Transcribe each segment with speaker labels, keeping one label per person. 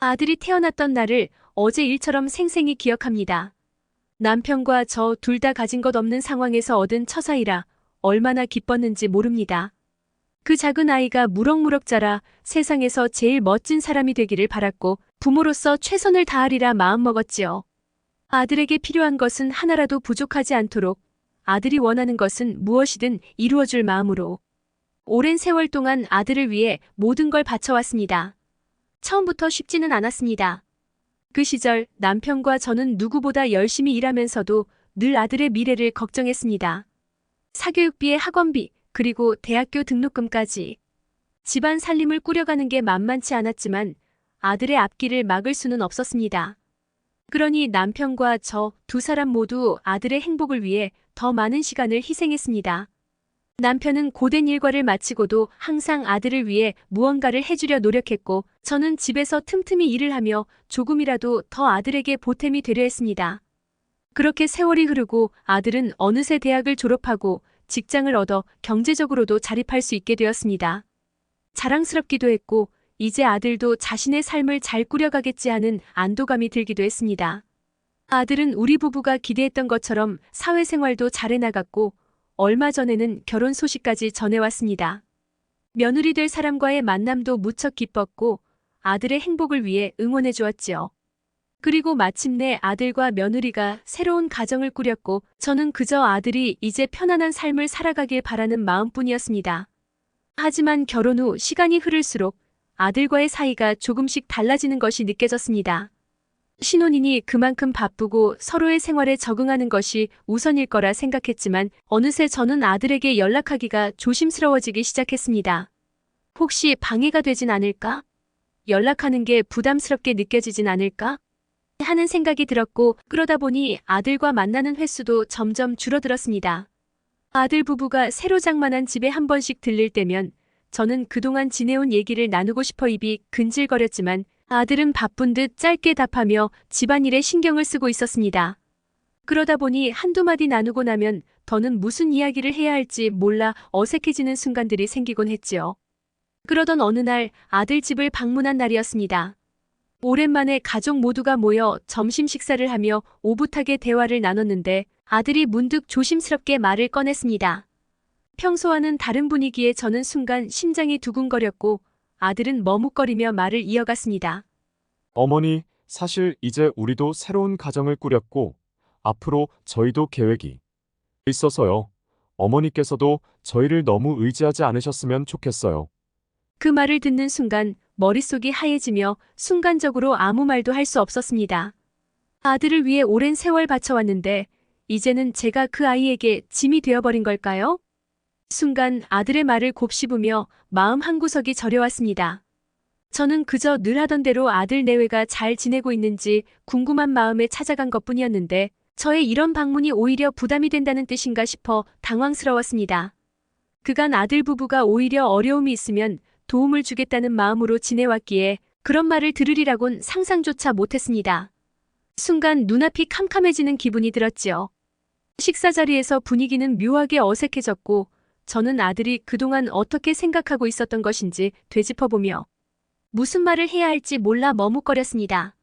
Speaker 1: 아들이 태어났던 날을 어제 일처럼 생생히 기억합니다. 남편과 저 둘 다 가진 것 없는 상황에서 얻은 처사이라 얼마나 기뻤는지 모릅니다. 그 작은 아이가 무럭무럭 자라 세상에서 제일 멋진 사람이 되기를 바랐고 부모로서 최선을 다하리라 마음먹었지요. 아들에게 필요한 것은 하나라도 부족하지 않도록 아들이 원하는 것은 무엇이든 이루어줄 마음으로 오랜 세월 동안 아들을 위해 모든 걸 바쳐왔습니다. 처음부터 쉽지는 않았습니다. 그 시절 남편과 저는 누구보다 열심히 일하면서도 늘 아들의 미래를 걱정했습니다. 사교육비에 학원비, 그리고 대학교 등록금까지. 집안 살림을 꾸려가는 게 만만치 않았지만 아들의 앞길을 막을 수는 없었습니다. 그러니 남편과 저 두 사람 모두 아들의 행복을 위해 더 많은 시간을 희생했습니다. 남편은 고된 일과를 마치고도 항상 아들을 위해 무언가를 해주려 노력했고 저는 집에서 틈틈이 일을 하며 조금이라도 더 아들에게 보탬이 되려 했습니다. 그렇게 세월이 흐르고 아들은 어느새 대학을 졸업하고 직장을 얻어 경제적으로도 자립할 수 있게 되었습니다. 자랑스럽기도 했고 이제 아들도 자신의 삶을 잘 꾸려가겠지 하는 안도감이 들기도 했습니다. 아들은 우리 부부가 기대했던 것처럼 사회생활도 잘해나갔고 얼마 전에는 결혼 소식까지 전해왔습니다. 며느리 될 사람과의 만남도 무척 기뻤고 아들의 행복을 위해 응원해 주었지요. 그리고 마침내 아들과 며느리가 새로운 가정을 꾸렸고 저는 그저 아들이 이제 편안한 삶을 살아가길 바라는 마음뿐이었습니다. 하지만 결혼 후 시간이 흐를수록 아들과의 사이가 조금씩 달라지는 것이 느껴졌습니다. 신혼이니 그만큼 바쁘고 서로의 생활에 적응하는 것이 우선일 거라 생각했지만 어느새 저는 아들에게 연락하기가 조심스러워지기 시작했습니다. 혹시 방해가 되진 않을까? 연락하는 게 부담스럽게 느껴지진 않을까? 하는 생각이 들었고 그러다 보니 아들과 만나는 횟수도 점점 줄어들었습니다. 아들 부부가 새로 장만한 집에 한 번씩 들릴 때면 저는 그동안 지내온 얘기를 나누고 싶어 입이 근질거렸지만 아들은 바쁜 듯 짧게 답하며 집안일에 신경을 쓰고 있었습니다. 그러다 보니 한두 마디 나누고 나면 더는 무슨 이야기를 해야 할지 몰라 어색해지는 순간들이 생기곤 했지요. 그러던 어느 날 아들 집을 방문한 날이었습니다. 오랜만에 가족 모두가 모여 점심 식사를 하며 오붓하게 대화를 나눴는데 아들이 문득 조심스럽게 말을 꺼냈습니다. 평소와는 다른 분위기에 저는 순간 심장이 두근거렸고 아들은 머뭇거리며 말을 이어갔습니다.
Speaker 2: 어머니, 사실 이제 우리도 새로운 가정을 꾸렸고 앞으로 저희도 계획이 있어서요. 어머니께서도 저희를 너무 의지하지 않으셨으면 좋겠어요.
Speaker 1: 그 말을 듣는 순간 머릿속이 하얘지며 순간적으로 아무 말도 할 수 없었습니다. 아들을 위해 오랜 세월 바쳐왔는데 이제는 제가 그 아이에게 짐이 되어버린 걸까요? 순간 아들의 말을 곱씹으며 마음 한구석이 저려왔습니다. 저는 그저 늘 하던 대로 아들 내외가 잘 지내고 있는지 궁금한 마음에 찾아간 것뿐이었는데 저의 이런 방문이 오히려 부담이 된다는 뜻인가 싶어 당황스러웠습니다. 그간 아들 부부가 오히려 어려움이 있으면 도움을 주겠다는 마음으로 지내왔기에 그런 말을 들으리라곤 상상조차 못했습니다. 순간 눈앞이 캄캄해지는 기분이 들었지요. 식사 자리에서 분위기는 묘하게 어색해졌고 저는 아들이 그동안 어떻게 생각하고 있었던 것인지 되짚어보며 무슨 말을 해야 할지 몰라 머뭇거렸습니다.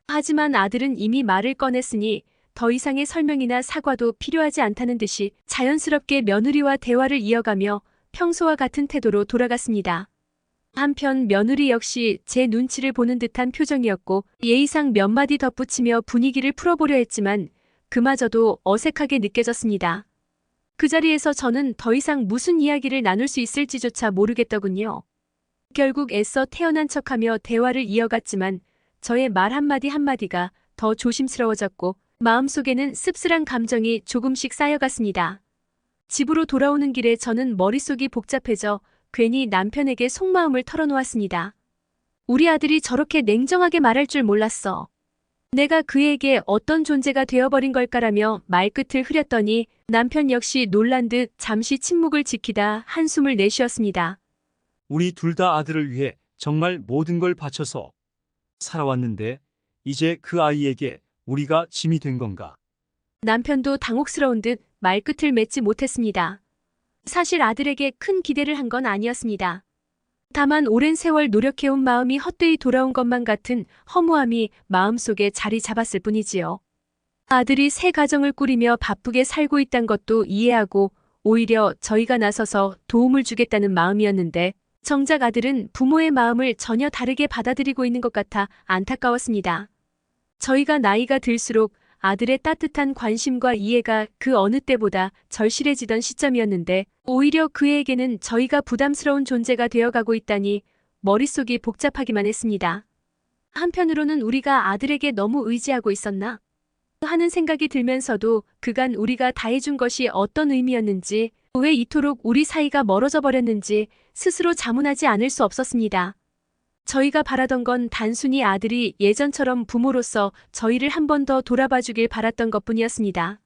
Speaker 1: 하지만 아들은 이미 말을 꺼냈으니 더 이상의 설명이나 사과도 필요하지 않다는 듯이 자연스럽게 며느리와 대화를 이어가며 평소와 같은 태도로 돌아갔습니다. 한편 며느리 역시 제 눈치를 보는 듯한 표정이었고 예의상 몇 마디 덧붙이며 분위기를 풀어보려 했지만 그마저도 어색하게 느껴졌습니다. 그 자리에서 저는 더 이상 무슨 이야기를 나눌 수 있을지조차 모르겠더군요. 결국 애써 태어난 척하며 대화를 이어갔지만 저의 말 한마디 한마디가 더 조심스러워졌고 마음속에는 씁쓸한 감정이 조금씩 쌓여갔습니다. 집으로 돌아오는 길에 저는 머릿속이 복잡해져 괜히 남편에게 속마음을 털어놓았습니다. 우리 아들이 저렇게 냉정하게 말할 줄 몰랐어. 내가 그에게 어떤 존재가 되어버린 걸까라며 말끝을 흐렸더니 남편 역시 놀란 듯 잠시 침묵을 지키다 한숨을 내쉬었습니다.
Speaker 3: 우리 둘 다 아들을 위해 정말 모든 걸 바쳐서 살아왔는데 이제 그 아이에게 우리가 짐이 된 건가?
Speaker 1: 남편도 당혹스러운 듯 말끝을 맺지 못했습니다. 사실 아들에게 큰 기대를 한 건 아니었습니다. 다만 오랜 세월 노력해온 마음이 헛되이 돌아온 것만 같은 허무함이 마음속에 자리 잡았을 뿐이지요. 아들이 새 가정을 꾸리며 바쁘게 살고 있단 것도 이해하고 오히려 저희가 나서서 도움을 주겠다는 마음이었는데 정작 아들은 부모의 마음을 전혀 다르게 받아들이고 있는 것 같아 안타까웠습니다. 저희가 나이가 들수록 아들의 따뜻한 관심과 이해가 그 어느 때보다 절실해지던 시점이었는데 오히려 그에게는 저희가 부담스러운 존재가 되어가고 있다니 머릿속이 복잡하기만 했습니다. 한편으로는 우리가 아들에게 너무 의지하고 있었나 하는 생각이 들면서도 그간 우리가 다해준 것이 어떤 의미였는지 왜 이토록 우리 사이가 멀어져 버렸는지 스스로 자문하지 않을 수 없었습니다. 저희가 바라던 건 단순히 아들이 예전처럼 부모로서 저희를 한 번 더 돌아봐 주길 바랐던 것뿐이었습니다.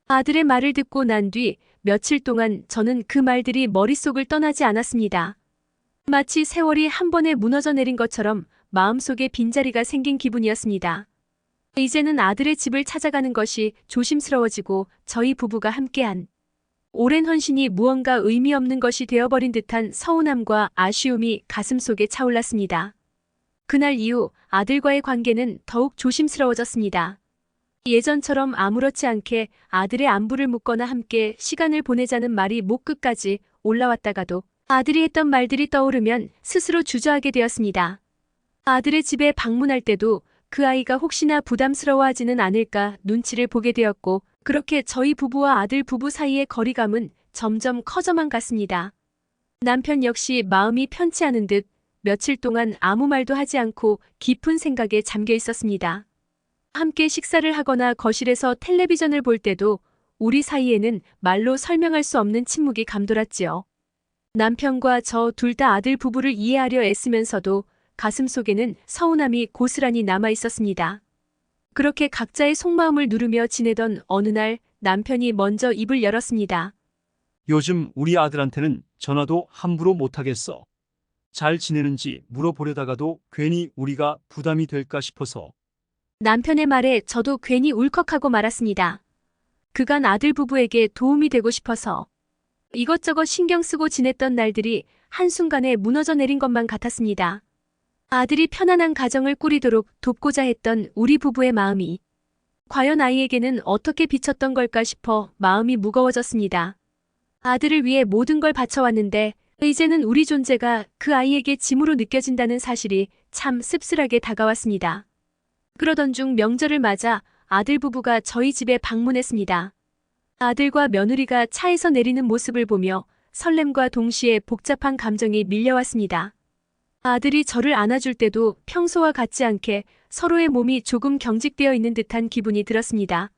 Speaker 1: 아들의 말을 듣고 난 뒤 며칠 동안 저는 그 말들이 머릿속을 떠나지 않았습니다. 마치 세월이 한 번에 무너져 내린 것처럼 마음속에 빈자리가 생긴 기분이었습니다. 이제는 아들의 집을 찾아가는 것이 조심스러워지고 저희 부부가 함께한 오랜 헌신이 무언가 의미 없는 것이 되어버린 듯한 서운함과 아쉬움이 가슴속에 차올랐습니다. 그날 이후 아들과의 관계는 더욱 조심스러워졌습니다. 예전처럼 아무렇지 않게 아들의 안부를 묻거나 함께 시간을 보내자는 말이 목 끝까지 올라왔다가도 아들이 했던 말들이 떠오르면 스스로 주저하게 되었습니다. 아들의 집에 방문할 때도 그 아이가 혹시나 부담스러워하지는 않을까 눈치를 보게 되었고 그렇게 저희 부부와 아들 부부 사이의 거리감은 점점 커져만 갔습니다. 남편 역시 마음이 편치 않은 듯 며칠 동안 아무 말도 하지 않고 깊은 생각에 잠겨 있었습니다. 함께 식사를 하거나 거실에서 텔레비전을 볼 때도 우리 사이에는 말로 설명할 수 없는 침묵이 감돌았지요. 남편과 저 둘 다 아들 부부를 이해하려 애쓰면서도 가슴속에는 서운함이 고스란히 남아 있었습니다. 그렇게 각자의 속마음을 누르며 지내던 어느 날 남편이 먼저 입을 열었습니다.
Speaker 3: 요즘 우리 아들한테는 전화도 함부로 못하겠어. 잘 지내는지 물어보려다가도 괜히 우리가 부담이 될까 싶어서.
Speaker 1: 남편의 말에 저도 괜히 울컥하고 말았습니다. 그간 아들 부부에게 도움이 되고 싶어서 이것저것 신경 쓰고 지냈던 날들이 한순간에 무너져 내린 것만 같았습니다. 아들이 편안한 가정을 꾸리도록 돕고자 했던 우리 부부의 마음이 과연 아이에게는 어떻게 비쳤던 걸까 싶어 마음이 무거워졌습니다. 아들을 위해 모든 걸 바쳐왔는데 이제는 우리 존재가 그 아이에게 짐으로 느껴진다는 사실이 참 씁쓸하게 다가왔습니다. 그러던 중 명절을 맞아 아들 부부가 저희 집에 방문했습니다. 아들과 며느리가 차에서 내리는 모습을 보며 설렘과 동시에 복잡한 감정이 밀려왔습니다. 아들이 저를 안아줄 때도 평소와 같지 않게 서로의 몸이 조금 경직되어 있는 듯한 기분이 들었습니다.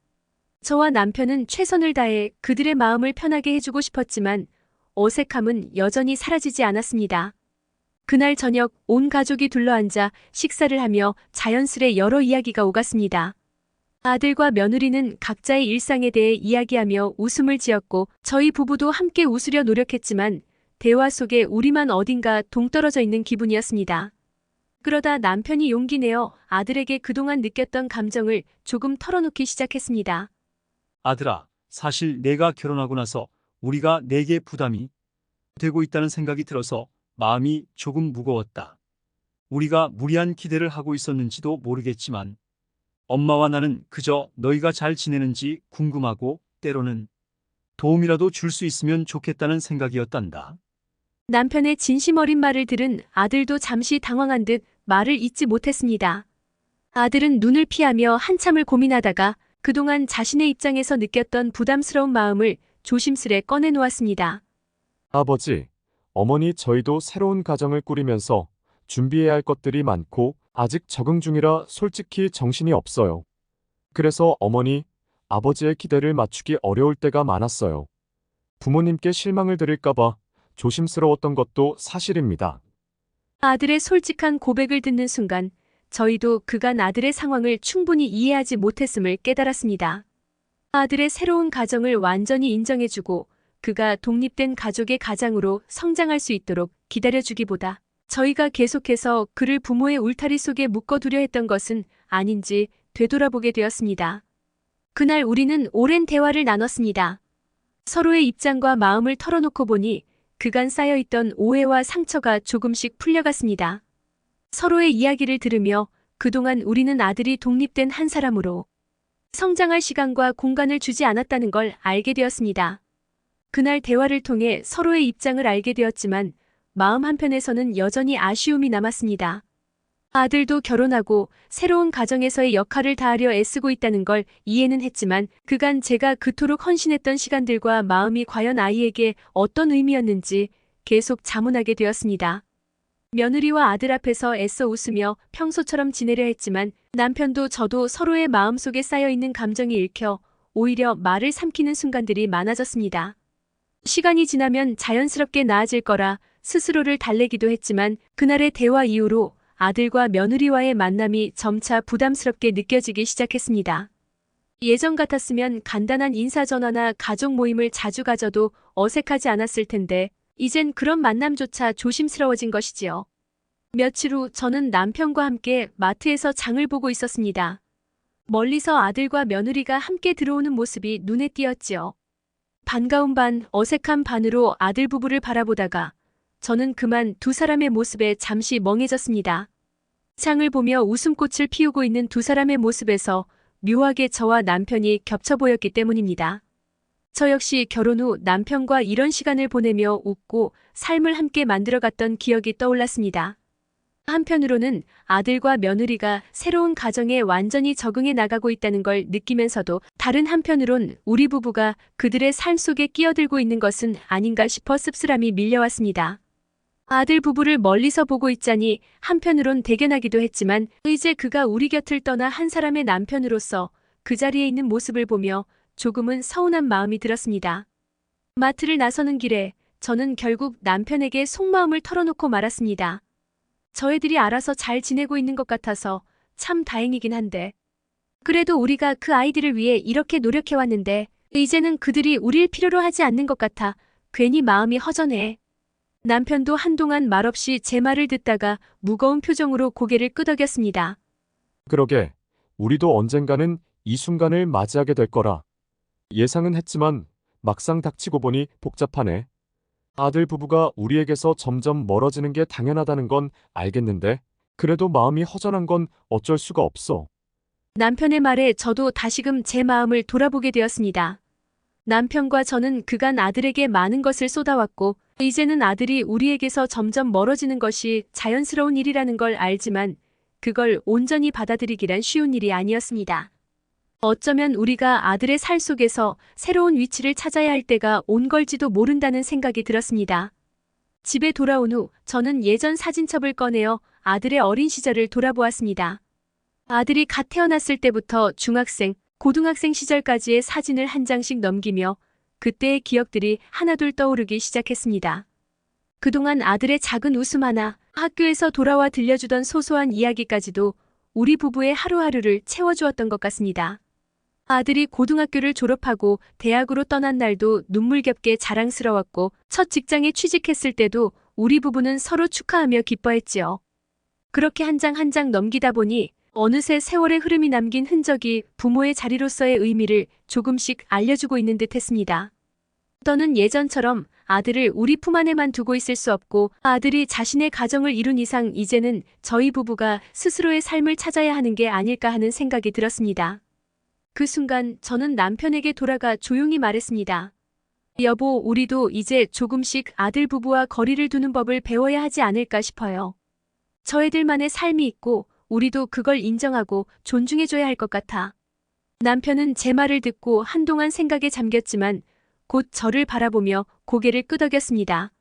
Speaker 1: 저와 남편은 최선을 다해 그들의 마음을 편하게 해주고 싶었지만 어색함은 여전히 사라지지 않았습니다. 그날 저녁 온 가족이 둘러앉아 식사를 하며 자연스레 여러 이야기가 오갔습니다. 아들과 며느리는 각자의 일상에 대해 이야기하며 웃음을 지었고 저희 부부도 함께 웃으려 노력했지만 대화 속에 우리만 어딘가 동떨어져 있는 기분이었습니다. 그러다 남편이 용기 내어 아들에게 그동안 느꼈던 감정을 조금 털어놓기 시작했습니다.
Speaker 3: 아들아, 사실 내가 결혼하고 나서 우리가 내게 부담이 되고 있다는 생각이 들어서 마음이 조금 무거웠다. 우리가 무리한 기대를 하고 있었는지도 모르겠지만 엄마와 나는 그저 너희가 잘 지내는지 궁금하고 때로는 도움이라도 줄 수 있으면 좋겠다는 생각이었단다.
Speaker 1: 남편의 진심 어린 말을 들은 아들도 잠시 당황한 듯 말을 잇지 못했습니다. 아들은 눈을 피하며 한참을 고민하다가 그동안 자신의 입장에서 느꼈던 부담스러운 마음을 조심스레 꺼내놓았습니다.
Speaker 2: 아버지, 어머니 저희도 새로운 가정을 꾸리면서 준비해야 할 것들이 많고 아직 적응 중이라 솔직히 정신이 없어요. 그래서 어머니, 아버지의 기대를 맞추기 어려울 때가 많았어요. 부모님께 실망을 드릴까봐 조심스러웠던 것도 사실입니다.
Speaker 1: 아들의 솔직한 고백을 듣는 순간 저희도 그간 아들의 상황을 충분히 이해하지 못했음을 깨달았습니다. 아들의 새로운 가정을 완전히 인정해주고 그가 독립된 가족의 가장으로 성장할 수 있도록 기다려주기보다 저희가 계속해서 그를 부모의 울타리 속에 묶어두려 했던 것은 아닌지 되돌아보게 되었습니다. 그날 우리는 오랜 대화를 나눴습니다. 서로의 입장과 마음을 털어놓고 보니 그간 쌓여있던 오해와 상처가 조금씩 풀려갔습니다. 서로의 이야기를 들으며 그동안 우리는 아들이 독립된 한 사람으로 성장할 시간과 공간을 주지 않았다는 걸 알게 되었습니다. 그날 대화를 통해 서로의 입장을 알게 되었지만 마음 한편에서는 여전히 아쉬움이 남았습니다. 아들도 결혼하고 새로운 가정에서의 역할을 다하려 애쓰고 있다는 걸 이해는 했지만 그간 제가 그토록 헌신했던 시간들과 마음이 과연 아이에게 어떤 의미였는지 계속 자문하게 되었습니다. 며느리와 아들 앞에서 애써 웃으며 평소처럼 지내려 했지만 남편도 저도 서로의 마음속에 쌓여있는 감정이 읽혀 오히려 말을 삼키는 순간들이 많아졌습니다. 시간이 지나면 자연스럽게 나아질 거라 스스로를 달래기도 했지만 그날의 대화 이후로 아들과 며느리와의 만남이 점차 부담스럽게 느껴지기 시작했습니다. 예전 같았으면 간단한 인사 전화나 가족 모임을 자주 가져도 어색하지 않았을 텐데 이젠 그런 만남조차 조심스러워진 것이지요. 며칠 후 저는 남편과 함께 마트에서 장을 보고 있었습니다. 멀리서 아들과 며느리가 함께 들어오는 모습이 눈에 띄었지요. 반가운 반, 어색한 반으로 아들 부부를 바라보다가 저는 그만 두 사람의 모습에 잠시 멍해졌습니다. 장을 보며 웃음꽃을 피우고 있는 두 사람의 모습에서 묘하게 저와 남편이 겹쳐 보였기 때문입니다. 저 역시 결혼 후 남편과 이런 시간을 보내며 웃고 삶을 함께 만들어갔던 기억이 떠올랐습니다. 한편으로는 아들과 며느리가 새로운 가정에 완전히 적응해 나가고 있다는 걸 느끼면서도 다른 한편으론 우리 부부가 그들의 삶 속에 끼어들고 있는 것은 아닌가 싶어 씁쓸함이 밀려왔습니다. 아들 부부를 멀리서 보고 있자니 한편으론 대견하기도 했지만 이제 그가 우리 곁을 떠나 한 사람의 남편으로서 그 자리에 있는 모습을 보며 조금은 서운한 마음이 들었습니다. 마트를 나서는 길에 저는 결국 남편에게 속마음을 털어놓고 말았습니다. 저희들이 알아서 잘 지내고 있는 것 같아서 참 다행이긴 한데 그래도 우리가 그 아이들을 위해 이렇게 노력해왔는데 이제는 그들이 우릴 필요로 하지 않는 것 같아 괜히 마음이 허전해. 남편도 한동안 말없이 제 말을 듣다가 무거운 표정으로 고개를 끄덕였습니다.
Speaker 2: 그러게, 우리도 언젠가는 이 순간을 맞이하게 될 거라. 예상은 했지만 막상 닥치고 보니 복잡하네. 아들 부부가 우리에게서 점점 멀어지는 게 당연하다는 건 알겠는데 그래도 마음이 허전한 건 어쩔 수가 없어.
Speaker 1: 남편의 말에 저도 다시금 제 마음을 돌아보게 되었습니다. 남편과 저는 그간 아들에게 많은 것을 쏟아왔고 이제는 아들이 우리에게서 점점 멀어지는 것이 자연스러운 일이라는 걸 알지만 그걸 온전히 받아들이기란 쉬운 일이 아니었습니다. 어쩌면 우리가 아들의 살 속에서 새로운 위치를 찾아야 할 때가 온 걸지도 모른다는 생각이 들었습니다. 집에 돌아온 후 저는 예전 사진첩을 꺼내어 아들의 어린 시절을 돌아보았습니다. 아들이 갓 태어났을 때부터 중학생, 고등학생 시절까지의 사진을 한 장씩 넘기며 그때의 기억들이 하나둘 떠오르기 시작했습니다. 그동안 아들의 작은 웃음 하나, 학교에서 돌아와 들려주던 소소한 이야기까지도 우리 부부의 하루하루를 채워주었던 것 같습니다. 아들이 고등학교를 졸업하고 대학으로 떠난 날도 눈물겹게 자랑스러웠고 첫 직장에 취직했을 때도 우리 부부는 서로 축하하며 기뻐했지요. 그렇게 한 장 한 장 넘기다 보니 어느새 세월의 흐름이 남긴 흔적이 부모의 자리로서의 의미를 조금씩 알려주고 있는 듯 했습니다. 저는 예전처럼 아들을 우리 품 안에만 두고 있을 수 없고 아들이 자신의 가정을 이룬 이상 이제는 저희 부부가 스스로의 삶을 찾아야 하는 게 아닐까 하는 생각이 들었습니다. 그 순간 저는 남편에게 돌아가 조용히 말했습니다. 여보, 우리도 이제 조금씩 아들 부부와 거리를 두는 법을 배워야 하지 않을까 싶어요. 저희들만의 삶이 있고 우리도 그걸 인정하고 존중해줘야 할 것 같아. 남편은 제 말을 듣고 한동안 생각에 잠겼지만 곧 저를 바라보며 고개를 끄덕였습니다.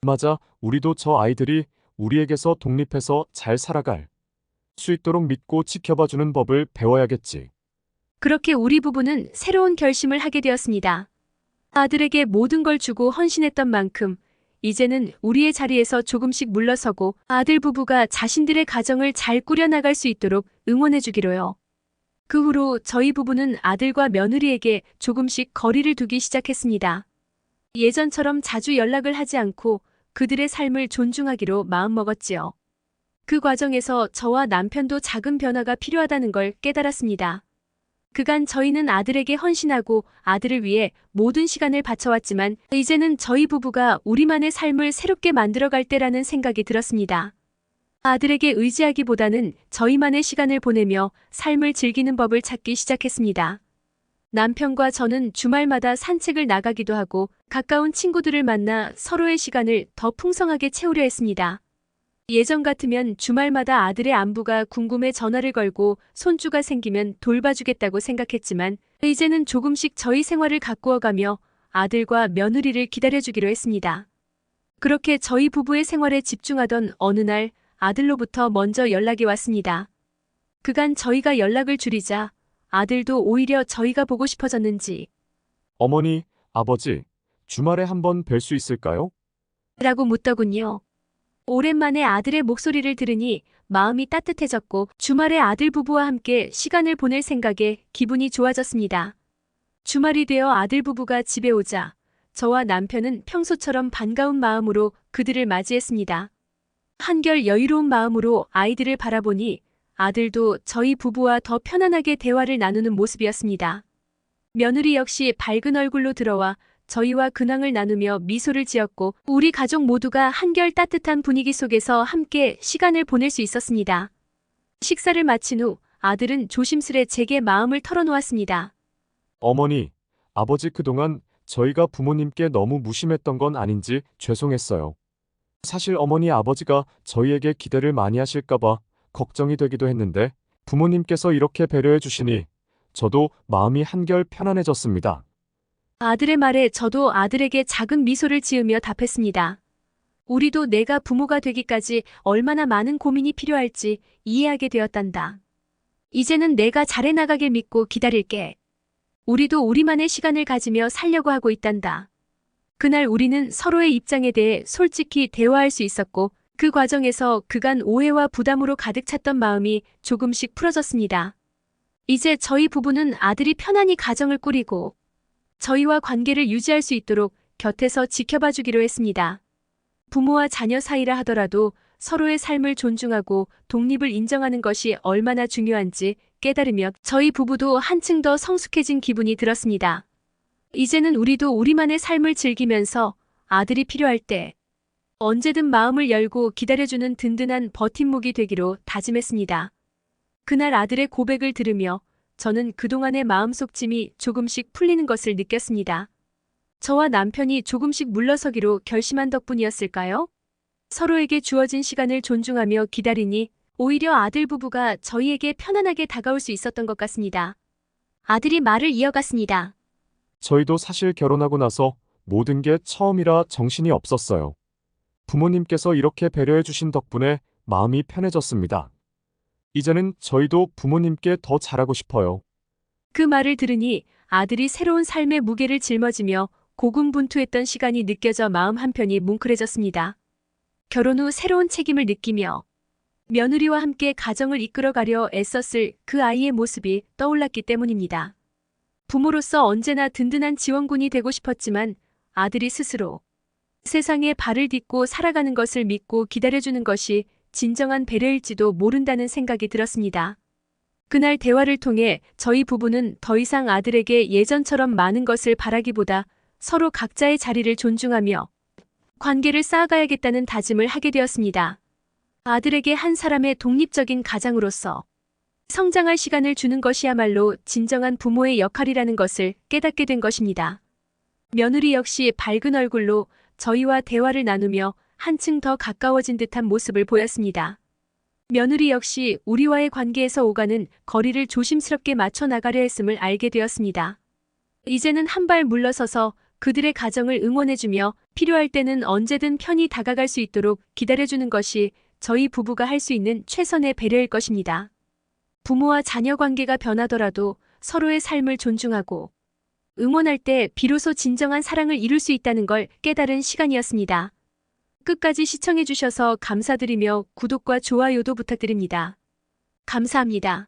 Speaker 2: 맞아, 우리도 저 아이들이 우리에게서 독립해서 잘 살아갈 수 있도록 믿고 지켜봐주는 법을 배워야겠지.
Speaker 1: 그렇게 우리 부부는 새로운 결심을 하게 되었습니다. 아들에게 모든 걸 주고 헌신했던 만큼 이제는 우리의 자리에서 조금씩 물러서고 아들 부부가 자신들의 가정을 잘 꾸려나갈 수 있도록 응원해주기로요. 그 후로 저희 부부는 아들과 며느리에게 조금씩 거리를 두기 시작했습니다. 예전처럼 자주 연락을 하지 않고 그들의 삶을 존중하기로 마음먹었지요. 그 과정에서 저와 남편도 작은 변화가 필요하다는 걸 깨달았습니다. 그간 저희는 아들에게 헌신하고 아들을 위해 모든 시간을 바쳐왔지만 이제는 저희 부부가 우리만의 삶을 새롭게 만들어갈 때라는 생각이 들었습니다. 아들에게 의지하기보다는 저희만의 시간을 보내며 삶을 즐기는 법을 찾기 시작했습니다. 남편과 저는 주말마다 산책을 나가기도 하고 가까운 친구들을 만나 서로의 시간을 더 풍성하게 채우려 했습니다. 예전 같으면 주말마다 아들의 안부가 궁금해 전화를 걸고 손주가 생기면 돌봐주겠다고 생각했지만 이제는 조금씩 저희 생활을 가꾸어가며 아들과 며느리를 기다려주기로 했습니다. 그렇게 저희 부부의 생활에 집중하던 어느 날 아들로부터 먼저 연락이 왔습니다. 그간 저희가 연락을 줄이자 아들도 오히려 저희가 보고 싶어졌는지
Speaker 2: 어머니, 아버지, 주말에 한번 뵐 수 있을까요?
Speaker 1: 라고 묻더군요. 오랜만에 아들의 목소리를 들으니 마음이 따뜻해졌고 주말에 아들 부부와 함께 시간을 보낼 생각에 기분이 좋아졌습니다. 주말이 되어 아들 부부가 집에 오자 저와 남편은 평소처럼 반가운 마음으로 그들을 맞이했습니다. 한결 여유로운 마음으로 아이들을 바라보니 아들도 저희 부부와 더 편안하게 대화를 나누는 모습이었습니다. 며느리 역시 밝은 얼굴로 들어와 저희와 근황을 나누며 미소를 지었고 우리 가족 모두가 한결 따뜻한 분위기 속에서 함께 시간을 보낼 수 있었습니다. 식사를 마친 후 아들은 조심스레 제게 마음을 털어놓았습니다.
Speaker 2: 어머니, 아버지 그동안 저희가 부모님께 너무 무심했던 건 아닌지 죄송했어요. 사실 어머니 아버지가 저희에게 기대를 많이 하실까봐 걱정이 되기도 했는데 부모님께서 이렇게 배려해 주시니 저도 마음이 한결 편안해졌습니다.
Speaker 1: 아들의 말에 저도 아들에게 작은 미소를 지으며 답했습니다. 우리도 내가 부모가 되기까지 얼마나 많은 고민이 필요할지 이해하게 되었단다. 이제는 내가 잘해나가길 믿고 기다릴게. 우리도 우리만의 시간을 가지며 살려고 하고 있단다. 그날 우리는 서로의 입장에 대해 솔직히 대화할 수 있었고 그 과정에서 그간 오해와 부담으로 가득 찼던 마음이 조금씩 풀어졌습니다. 이제 저희 부부는 아들이 편안히 가정을 꾸리고 저희와 관계를 유지할 수 있도록 곁에서 지켜봐 주기로 했습니다. 부모와 자녀 사이라 하더라도 서로의 삶을 존중하고 독립을 인정하는 것이 얼마나 중요한지 깨달으며 저희 부부도 한층 더 성숙해진 기분이 들었습니다. 이제는 우리도 우리만의 삶을 즐기면서 아들이 필요할 때 언제든 마음을 열고 기다려주는 든든한 버팀목이 되기로 다짐했습니다. 그날 아들의 고백을 들으며 저는 그동안의 마음속 짐이 조금씩 풀리는 것을 느꼈습니다. 저와 남편이 조금씩 물러서기로 결심한 덕분이었을까요? 서로에게 주어진 시간을 존중하며 기다리니 오히려 아들 부부가 저희에게 편안하게 다가올 수 있었던 것 같습니다. 아들이 말을 이어갔습니다.
Speaker 2: 저희도 사실 결혼하고 나서 모든 게 처음이라 정신이 없었어요. 부모님께서 이렇게 배려해 주신 덕분에 마음이 편해졌습니다. 이제는 저희도 부모님께 더 잘하고 싶어요.
Speaker 1: 그 말을 들으니 아들이 새로운 삶의 무게를 짊어지며 고군분투했던 시간이 느껴져 마음 한편이 뭉클해졌습니다. 결혼 후 새로운 책임을 느끼며 며느리와 함께 가정을 이끌어가려 애썼을 그 아이의 모습이 떠올랐기 때문입니다. 부모로서 언제나 든든한 지원군이 되고 싶었지만 아들이 스스로 세상에 발을 딛고 살아가는 것을 믿고 기다려주는 것이 진정한 배려일지도 모른다는 생각이 들었습니다. 그날 대화를 통해 저희 부부는 더 이상 아들에게 예전처럼 많은 것을 바라기보다 서로 각자의 자리를 존중하며 관계를 쌓아가야겠다는 다짐을 하게 되었습니다. 아들에게 한 사람의 독립적인 가장으로서 성장할 시간을 주는 것이야말로 진정한 부모의 역할이라는 것을 깨닫게 된 것입니다. 며느리 역시 밝은 얼굴로 저희와 대화를 나누며 한층 더 가까워진 듯한 모습을 보였습니다. 며느리 역시 우리와의 관계에서 오가는 거리를 조심스럽게 맞춰 나가려 했음을 알게 되었습니다. 이제는 한 발 물러서서 그들의 가정을 응원해주며 필요할 때는 언제든 편히 다가갈 수 있도록 기다려주는 것이 저희 부부가 할 수 있는 최선의 배려일 것입니다. 부모와 자녀 관계가 변하더라도 서로의 삶을 존중하고 응원할 때 비로소 진정한 사랑을 이룰 수 있다는 걸 깨달은 시간이었습니다. 끝까지 시청해주셔서 감사드리며 구독과 좋아요도 부탁드립니다. 감사합니다.